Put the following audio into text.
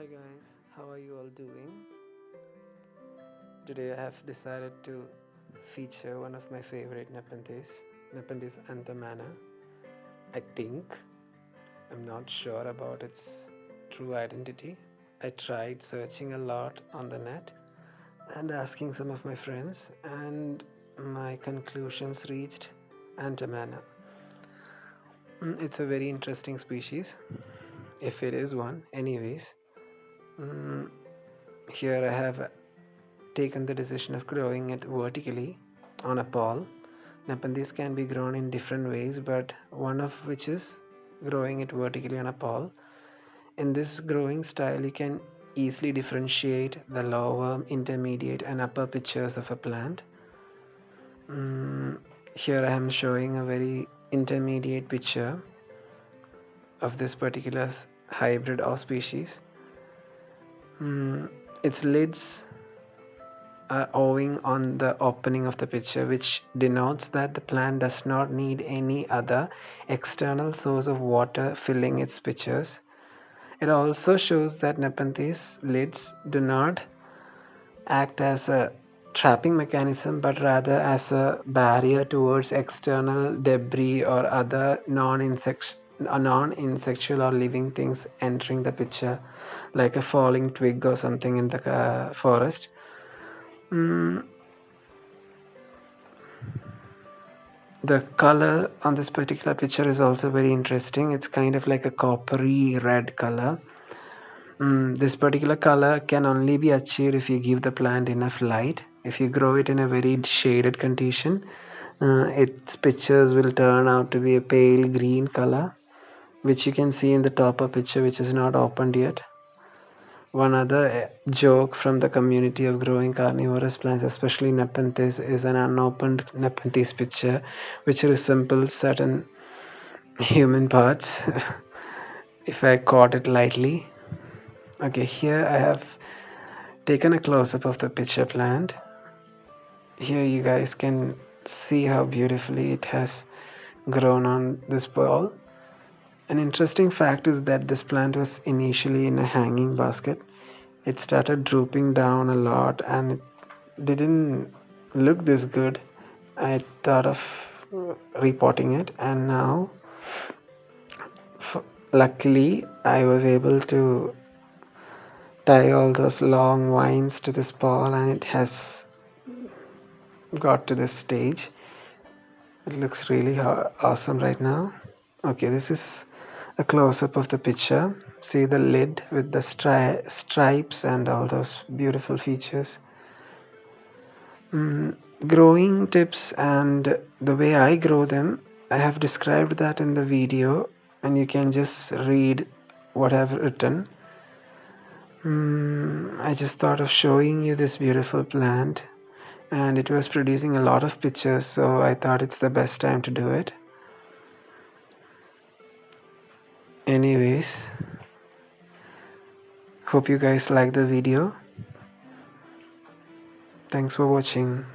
Hi guys, how are you all doing? Today I have decided to feature one of my favorite Nepenthes andamana. I think I'm not sure about its true identity. I tried searching a lot on the net and asking some of my friends, and my conclusions reached andamana. It's a very interesting species, if it is one. Anyways, mm, here I have taken the decision of growing it vertically on a pole. Nepenthes can be grown in different ways, but one of which is growing it vertically on a pole. In this growing style, you can easily differentiate the lower, intermediate, and upper pitches of a plant. Here I am showing a very intermediate picture of this particular hybrid or species. Its lids are owing on the opening of the picture, which denotes that the plant does not need any other external source of water filling its pitchers. It also shows that Nepenthes lids do not act as a trapping mechanism but rather as a barrier towards external debris or other non-insectual or living things entering the picture, like a falling twig or something in the forest. Mm, The color on this particular picture is also very interesting. It's kind of like a coppery red color. This particular color can only be achieved if you give the plant enough light. If you grow it in a very shaded condition, its pictures will turn out to be a pale green color, which you can see in the top of picture, which is not opened yet. One other joke from the community of growing carnivorous plants, especially Nepenthes, is an unopened Nepenthes picture, which resembles certain human parts, if I caught it lightly. Okay, here I have taken a close-up of the picture plant. Here you guys can see how beautifully it has grown on this ball. An interesting fact is that this plant was initially in a hanging basket. It started drooping down a lot and it didn't look this good. I thought of repotting it, and now luckily I was able to tie all those long vines to this ball, and it has got to this stage. It looks really awesome right now. Okay, this is a close-up of the picture. See the lid with the stripes and all those beautiful features. Growing tips and the way I grow them, I have described that in the video, and you can just read what I've written. I just thought of showing you this beautiful plant, and it was producing a lot of pictures, so I thought it's the best time to do it. Anyways, hope you guys like the video. Thanks for watching.